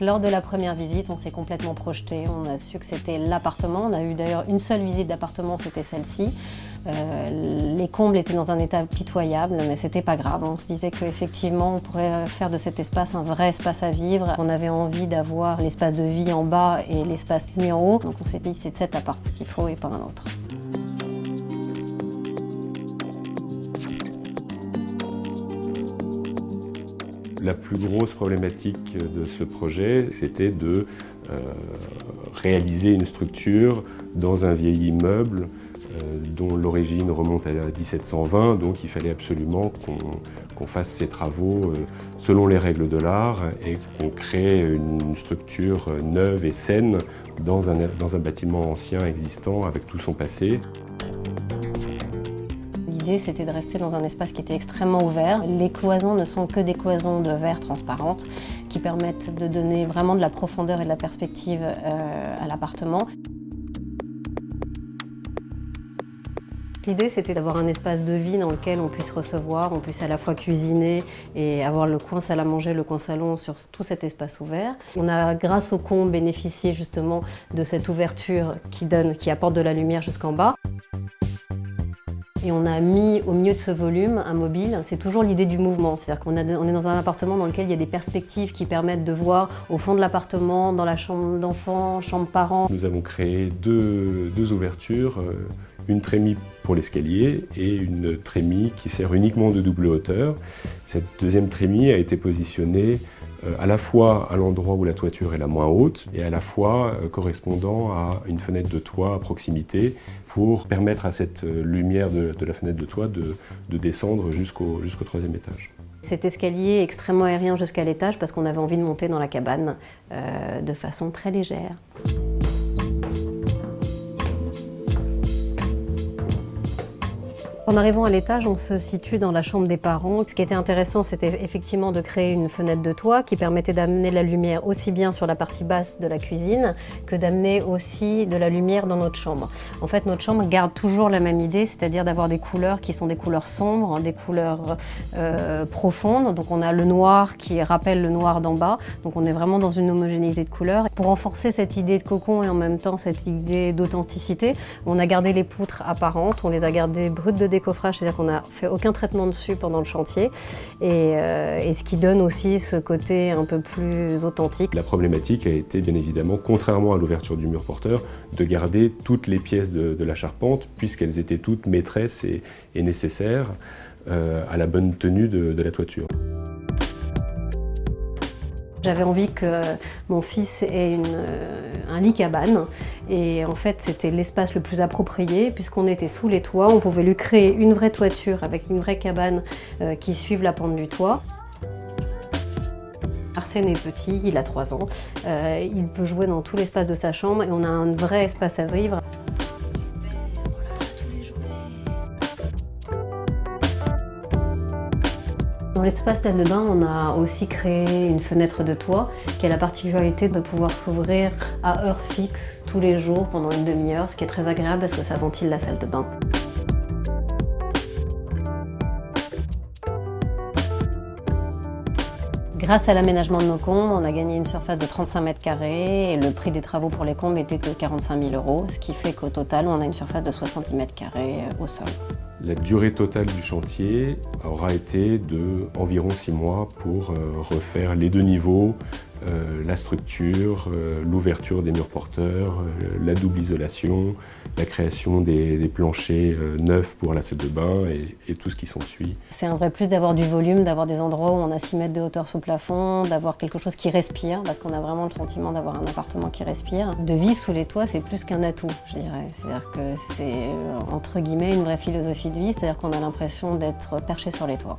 Lors de la première visite, on s'est complètement projeté, on a su que c'était l'appartement. On a eu d'ailleurs une seule visite d'appartement, c'était celle-ci. Les combles étaient dans un état pitoyable, mais c'était pas grave. On se disait qu'effectivement, on pourrait faire de cet espace un vrai espace à vivre. On avait envie d'avoir l'espace de vie en bas et l'espace nuit en haut. Donc on s'est dit c'est cet appart qu'il faut et pas un autre. La plus grosse problématique de ce projet, c'était de réaliser une structure dans un vieil immeuble dont l'origine remonte à 1720, donc il fallait absolument qu'on fasse ces travaux selon les règles de l'art et qu'on crée une structure neuve et saine dans un bâtiment ancien existant avec tout son passé. L'idée, c'était de rester dans un espace qui était extrêmement ouvert. Les cloisons ne sont que des cloisons de verre transparentes qui permettent de donner vraiment de la profondeur et de la perspective à l'appartement. L'idée, c'était d'avoir un espace de vie dans lequel on puisse recevoir, on puisse à la fois cuisiner et avoir le coin salle à manger, le coin salon sur tout cet espace ouvert. On a, grâce au comble, bénéficié justement de cette ouverture qui apporte de la lumière jusqu'en bas. Et on a mis au milieu de ce volume un mobile, c'est toujours l'idée du mouvement, c'est-à-dire qu'on est dans un appartement dans lequel il y a des perspectives qui permettent de voir au fond de l'appartement, dans la chambre d'enfant, chambre parents. Nous avons créé deux ouvertures, une trémie pour l'escalier et une trémie qui sert uniquement de double hauteur. Cette deuxième trémie a été positionnée à la fois à l'endroit où la toiture est la moins haute et à la fois correspondant à une fenêtre de toit à proximité pour permettre à cette lumière de la fenêtre de toit de descendre jusqu'au troisième étage. Cet escalier est extrêmement aérien jusqu'à l'étage parce qu'on avait envie de monter dans la cabane de façon très légère. En arrivant à l'étage, on se situe dans la chambre des parents. Ce qui était intéressant, c'était effectivement de créer une fenêtre de toit qui permettait d'amener la lumière aussi bien sur la partie basse de la cuisine que d'amener aussi de la lumière dans notre chambre. En fait, notre chambre garde toujours la même idée, c'est-à-dire d'avoir des couleurs qui sont des couleurs sombres, des couleurs profondes. Donc on a le noir qui rappelle le noir d'en bas. Donc on est vraiment dans une homogénéité de couleurs. Pour renforcer cette idée de cocon et en même temps cette idée d'authenticité, on a gardé les poutres apparentes, on les a gardées brutes de décoffrage, c'est-à-dire qu'on n'a fait aucun traitement dessus pendant le chantier et ce qui donne aussi ce côté un peu plus authentique. La problématique a été bien évidemment, contrairement à l'ouverture du mur porteur, de garder toutes les pièces de la charpente puisqu'elles étaient toutes maîtresses et nécessaires à la bonne tenue de la toiture. J'avais envie que mon fils ait un lit cabane et en fait c'était l'espace le plus approprié puisqu'on était sous les toits, on pouvait lui créer une vraie toiture avec une vraie cabane qui suive la pente du toit. Arsène est petit, il a 3 ans, il peut jouer dans tout l'espace de sa chambre et on a un vrai espace à vivre. Dans l'espace salle de bain, on a aussi créé une fenêtre de toit qui a la particularité de pouvoir s'ouvrir à heure fixe tous les jours pendant une demi-heure, ce qui est très agréable parce que ça ventile la salle de bain. Grâce à l'aménagement de nos combles, on a gagné une surface de 35 mètres carrés et le prix des travaux pour les combles était de 45 000 €, ce qui fait qu'au total, on a une surface de 70 mètres carrés au sol. La durée totale du chantier aura été d'environ 6 mois pour refaire les 2 niveaux, la structure, l'ouverture des murs porteurs, la double isolation, la création des planchers neufs pour la salle de bain et tout ce qui s'ensuit. C'est un vrai plus d'avoir du volume, d'avoir des endroits où on a 6 mètres de hauteur sous plafond, d'avoir quelque chose qui respire, parce qu'on a vraiment le sentiment d'avoir un appartement qui respire. De vivre sous les toits, c'est plus qu'un atout, je dirais. C'est-à-dire que c'est, entre guillemets, une vraie philosophie de vie, c'est-à-dire qu'on a l'impression d'être perché sur les toits.